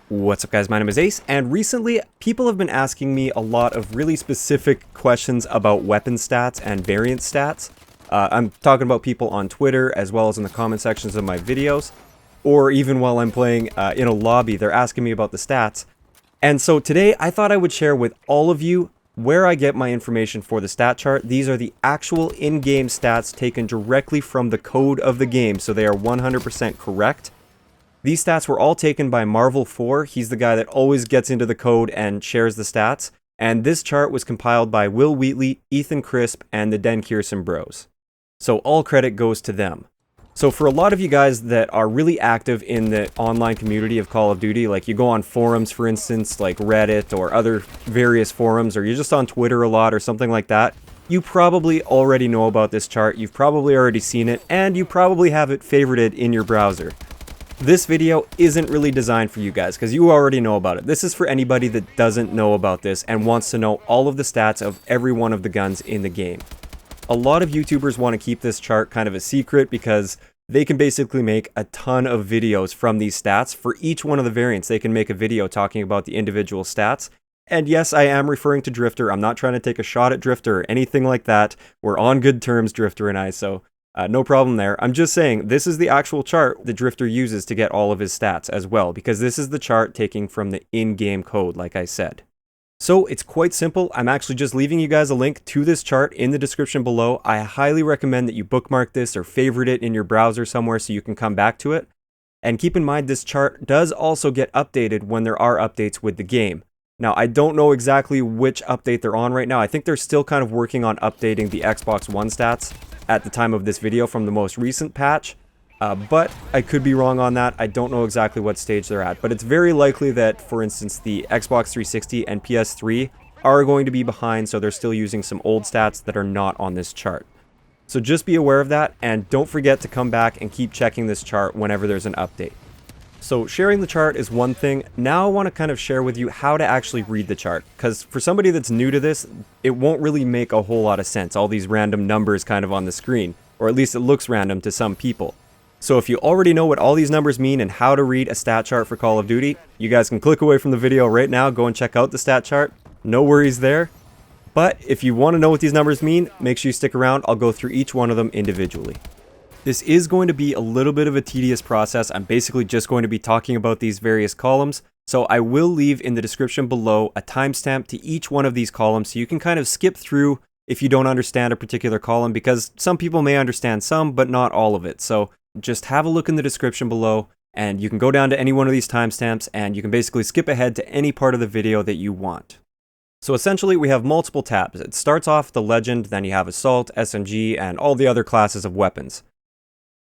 What's up guys, my name is Ace, and recently people have been asking me a lot of really specific questions about weapon stats and variant stats. I'm talking about people on Twitter as well as in the comment sections of my videos, or even while I'm playing in a lobby, they're asking me about the stats. And so today I thought I would share with all of you where I get my information for the stat chart. These are the actual in-game stats taken directly from the code of the game, so they are 100% correct. These stats were all taken by Marvel4. He's the guy that always gets into the code and shares the stats. And this chart was compiled by Will Wheatley, Ethan Crisp, and the Den Kierson Bros. So all credit goes to them. So for a lot of you guys that are really active in the online community of Call of Duty, like you go on forums, for instance, like Reddit or other various forums, or you're just on Twitter a lot or something like that, you probably already know about this chart, you've probably already seen it, and you probably have it favorited in your browser. This video isn't really designed for you guys because you already know about it. This is for anybody that doesn't know about this and wants to know all of the stats of every one of the guns in the game. A lot of YouTubers want to keep this chart kind of a secret because they can basically make a ton of videos from these stats. For each one of the variants, they can make a video talking about the individual stats. And yes, I am referring to Drifter. I'm not trying to take a shot at Drifter or anything like that. We're on good terms, Drifter and I, so no problem there. I'm just saying, this is the actual chart the Drifter uses to get all of his stats as well, because this is the chart taking from the in-game code, like I said. So it's quite simple. I'm actually just leaving you guys a link to this chart in the description below. I highly recommend that you bookmark this or favorite it in your browser somewhere so you can come back to it. And keep in mind, this chart does also get updated when there are updates with the game. Now, I don't know exactly which update they're on right now. I think they're still kind of working on updating the Xbox One stats at the time of this video from the most recent patch, but I could be wrong on that. I don't know exactly what stage they're at, but it's very likely that, for instance, the Xbox 360 and PS3 are going to be behind, so they're still using some old stats that are not on this chart. So just be aware of that, and don't forget to come back and keep checking this chart whenever there's an update. So sharing the chart is one thing. Now I want to kind of share with you how to actually read the chart, because for somebody that's new to this, it won't really make a whole lot of sense, all these random numbers kind of on the screen, or at least it looks random to some people. So if you already know what all these numbers mean and how to read a stat chart for Call of Duty, you guys can click away from the video right now, go and check out the stat chart. No worries there. But if you want to know what these numbers mean, make sure you stick around. I'll go through each one of them individually. This is going to be a little bit of a tedious process. I'm basically just going to be talking about these various columns. So I will leave in the description below a timestamp to each one of these columns so you can kind of skip through if you don't understand a particular column, because some people may understand some, but not all of it. So just have a look in the description below and you can go down to any one of these timestamps and you can basically skip ahead to any part of the video that you want. So essentially we have multiple tabs. It starts off the legend, then you have assault, SMG, and all the other classes of weapons.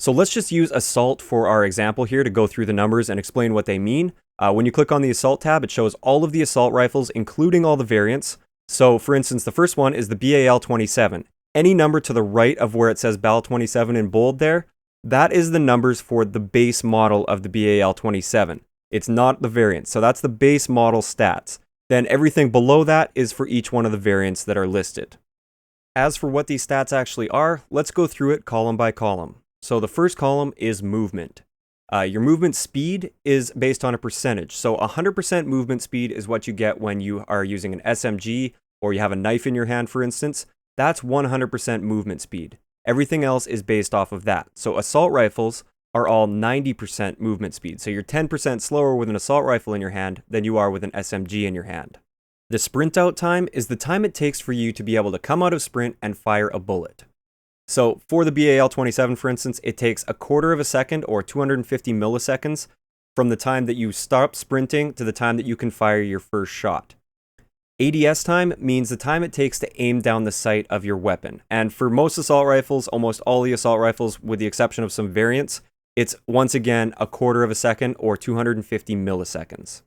So let's just use assault for our example here to go through the numbers and explain what they mean. When you click on the assault tab, it shows all of the assault rifles, including all the variants. So for instance, the first one is the BAL-27. Any number to the right of where it says BAL-27 in bold there, that is the numbers for the base model of the BAL-27. It's not the variant, so that's the base model stats. Then everything below that is for each one of the variants that are listed. As for what these stats actually are, let's go through it column by column. So the first column is movement. Your movement speed is based on a percentage. So 100% movement speed is what you get when you are using an SMG or you have a knife in your hand, for instance. That's 100% movement speed. Everything else is based off of that. So assault rifles are all 90% movement speed. So you're 10% slower with an assault rifle in your hand than you are with an SMG in your hand. The sprint out time is the time it takes for you to be able to come out of sprint and fire a bullet. So for the BAL-27, for instance, it takes a quarter of a second or 250 milliseconds from the time that you stop sprinting to the time that you can fire your first shot. ADS time means the time it takes to aim down the sight of your weapon. And for most assault rifles, almost all the assault rifles, with the exception of some variants, it's once again a quarter of a second or 250 milliseconds.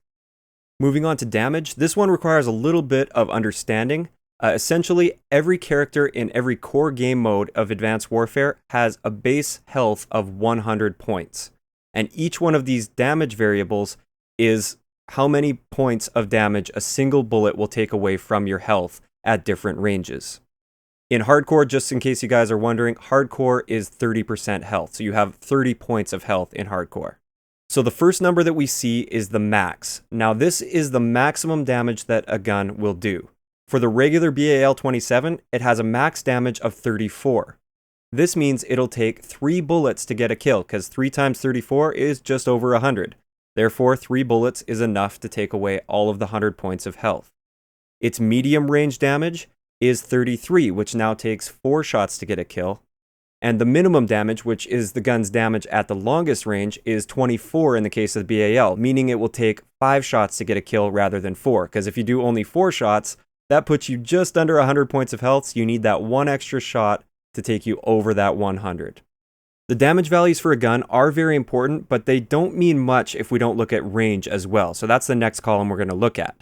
Moving on to damage, this one requires a little bit of understanding. Essentially, every character in every core game mode of Advanced Warfare has a base health of 100 points. And each one of these damage variables is how many points of damage a single bullet will take away from your health at different ranges. In Hardcore, just in case you guys are wondering, Hardcore is 30% health. So you have 30 points of health in Hardcore. So the first number that we see is the max. Now this is the maximum damage that a gun will do. For the regular BAL-27, it has a max damage of 34. This means it'll take 3 bullets to get a kill, because 3 times 34 is just over 100. Therefore, 3 bullets is enough to take away all of the 100 points of health. Its medium range damage is 33, which now takes 4 shots to get a kill. And the minimum damage, which is the gun's damage at the longest range, is 24 in the case of the BAL, meaning it will take 5 shots to get a kill rather than 4. Because if you do only 4 shots, that puts you just under 100 points of health, so you need that 1 extra shot to take you over that 100. The damage values for a gun are very important, but they don't mean much if we don't look at range as well. So that's the next column we're going to look at.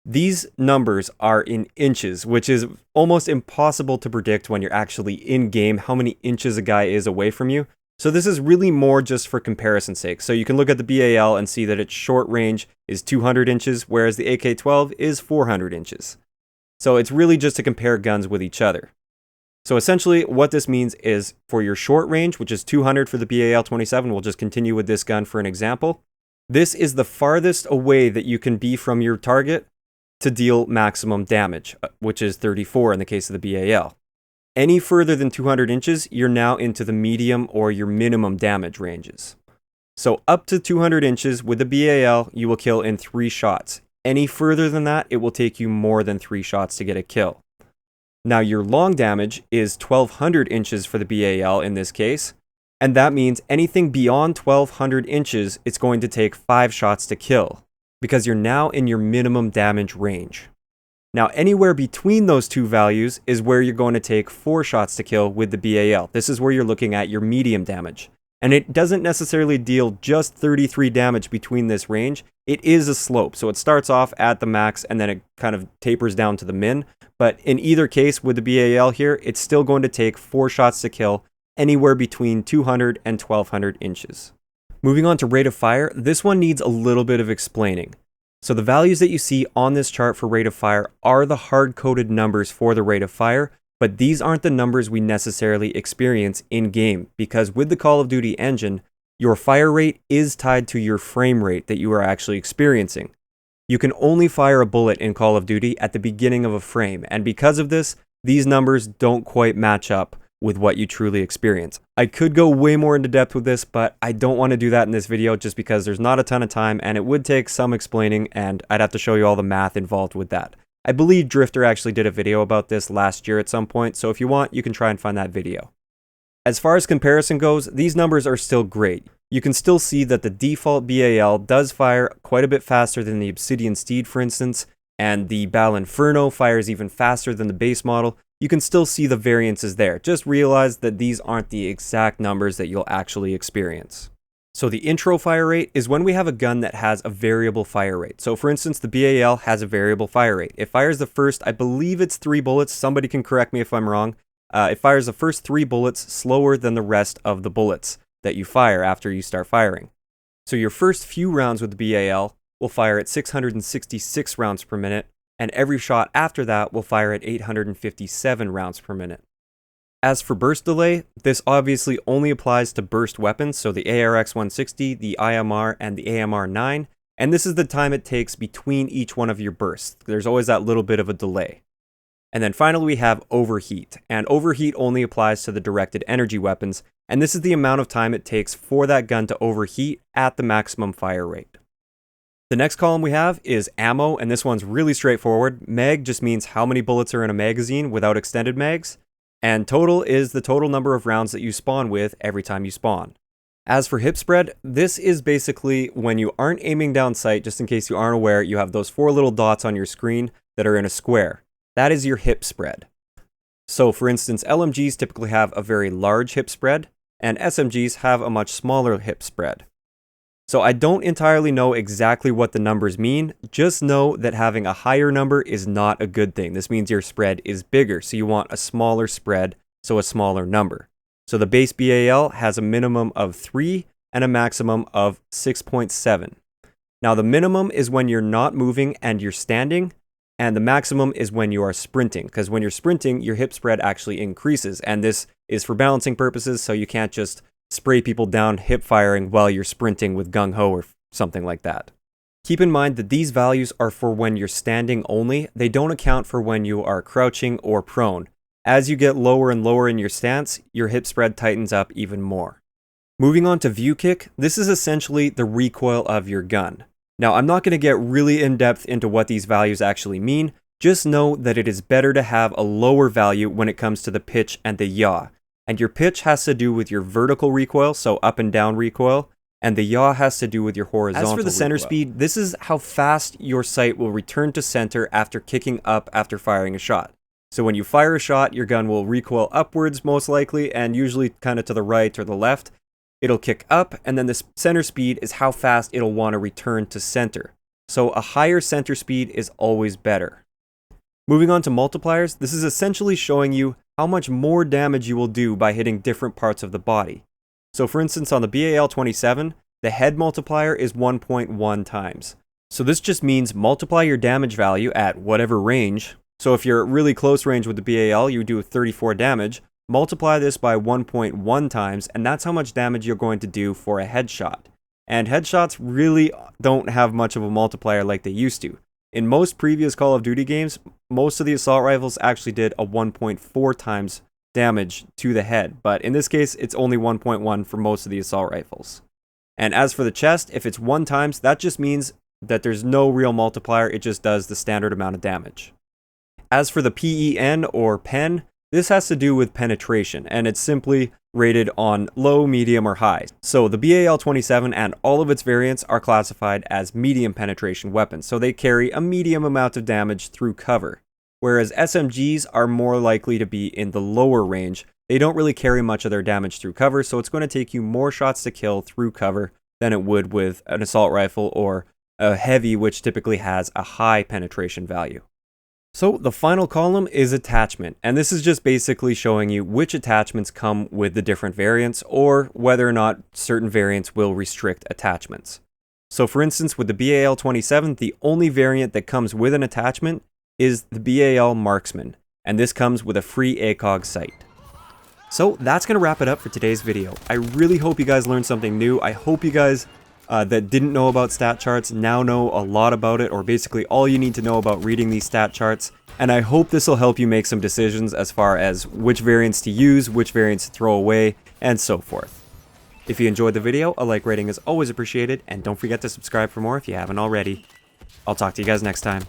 These numbers are in inches, which is almost impossible to predict when you're actually in game how many inches a guy is away from you. So this is really more just for comparison's sake. So you can look at the BAL and see that its short range is 200 inches, whereas the AK-12 is 400 inches. So it's really just to compare guns with each other. So essentially what this means is for your short range, which is 200 for the BAL-27, we'll just continue with this gun for an example. This is the farthest away that you can be from your target to deal maximum damage, which is 34 in the case of the BAL. Any further than 200 inches, you're now into the medium or your minimum damage ranges. So up to 200 inches with the BAL, you will kill in 3 shots. Any further than that, it will take you more than 3 shots to get a kill. Now your long damage is 1200 inches for the BAL in this case, and that means anything beyond 1200 inches, it's going to take 5 shots to kill, because you're now in your minimum damage range. Now anywhere between those two values is where you're going to take 4 shots to kill with the BAL. This is where you're looking at your medium damage. And it doesn't necessarily deal just 33 damage between this range. It is a slope, so it starts off at the max and then it kind of tapers down to the min. But in either case, with the BAL here, it's still going to take 4 shots to kill anywhere between 200 and 1200 inches. Moving on to rate of fire, this one needs a little bit of explaining. So the values that you see on this chart for rate of fire are the hard-coded numbers for the rate of fire, but these aren't the numbers we necessarily experience in-game, because with the Call of Duty engine, your fire rate is tied to your frame rate that you are actually experiencing. You can only fire a bullet in Call of Duty at the beginning of a frame, and because of this, these numbers don't quite match up with what you truly experience. I could go way more into depth with this, but I don't want to do that in this video just because there's not a ton of time and it would take some explaining and I'd have to show you all the math involved with that. I believe Drifter actually did a video about this last year at some point, so if you want, you can try and find that video. As far as comparison goes, these numbers are still great. You can still see that the default BAL does fire quite a bit faster than the Obsidian Steed, for instance, and the Bal Inferno fires even faster than the base model. You can still see the variances there. Just realize that these aren't the exact numbers that you'll actually experience. So the intro fire rate is when we have a gun that has a variable fire rate. So for instance, the BAL has a variable fire rate. It fires the first, I believe it's 3 bullets. Somebody can correct me if I'm wrong. It fires the first 3 bullets slower than the rest of the bullets that you fire after you start firing. So your first few rounds with the BAL will fire at 666 rounds per minute, and every shot after that will fire at 857 rounds per minute. As for burst delay, this obviously only applies to burst weapons, so the ARX-160, the IMR, and the AMR-9, and this is the time it takes between each one of your bursts. There's always that little bit of a delay. And then finally we have overheat, and overheat only applies to the directed energy weapons, and this is the amount of time it takes for that gun to overheat at the maximum fire rate. The next column we have is ammo, and this one's really straightforward. Mag just means how many bullets are in a magazine without extended mags, and total is the total number of rounds that you spawn with every time you spawn. As for Hipspread, this is basically when you aren't aiming down sight, just in case you aren't aware, you have those 4 little dots on your screen that are in a square. That is your Hipspread. So for instance, LMGs typically have a very large Hipspread, and SMGs have a much smaller Hipspread. So I don't entirely know exactly what the numbers mean, just know that having a higher number is not a good thing. This means your spread is bigger, so you want a smaller spread, so a smaller number. So the base BAL has a minimum of 3 and a maximum of 6.7. Now the minimum is when you're not moving and you're standing, and the maximum is when you are sprinting, because when you're sprinting, your Hipspread actually increases, and this is for balancing purposes, so you can't just spray people down hip firing while you're sprinting with gung-ho or something like that. Keep in mind that these values are for when you're standing only. They don't account for when you are crouching or prone. As you get lower and lower in your stance, your hip spread tightens up even more. Moving on to Viewkick, this is essentially the recoil of your gun. Now, I'm not going to get really in-depth into what these values actually mean. Just know that it is better to have a lower value when it comes to the pitch and the yaw. And your pitch has to do with your vertical recoil, so up and down recoil, and the yaw has to do with your horizontal recoil. As for the center speed, this is how fast your sight will return to center after kicking up after firing a shot. So when you fire a shot, your gun will recoil upwards most likely, and usually kind of to the right or the left. It'll kick up, and then the center speed is how fast it'll want to return to center. So a higher center speed is always better. Moving on to multipliers, this is essentially showing you how much more damage you will do by hitting different parts of the body. So for instance, on the BAL-27, the head multiplier is 1.1 times. So this just means multiply your damage value at whatever range. So if you're at really close range with the BAL, you do 34 damage. Multiply this by 1.1 times, and that's how much damage you're going to do for a headshot. And headshots really don't have much of a multiplier like they used to. In most previous Call of Duty games, most of the assault rifles actually did a 1.4 times damage to the head, but in this case, it's only 1.1 for most of the assault rifles. And as for the chest, if it's 1 times, that just means that there's no real multiplier, it just does the standard amount of damage. As for the PEN or pen, this has to do with penetration, and it's simply rated on low, medium, or high. So the BAL-27 and all of its variants are classified as medium penetration weapons, so they carry a medium amount of damage through cover. Whereas SMGs are more likely to be in the lower range. They don't really carry much of their damage through cover, so it's going to take you more shots to kill through cover than it would with an assault rifle or a heavy, which typically has a high penetration value. So the final column is attachment, and this is just basically showing you which attachments come with the different variants or whether or not certain variants will restrict attachments. So for instance, with the BAL-27, the only variant that comes with an attachment is the BAL Marksman, and this comes with a free ACOG sight. So that's going to wrap it up for today's video. I really hope you guys learned something new. I hope you guys that didn't know about stat charts now know a lot about it, or basically all you need to know about reading these stat charts. And I hope this will help you make some decisions as far as which variants to use, which variants to throw away, and so forth. If you enjoyed the video, a like rating is always appreciated, and don't forget to subscribe for more if you haven't already. I'll talk to you guys next time.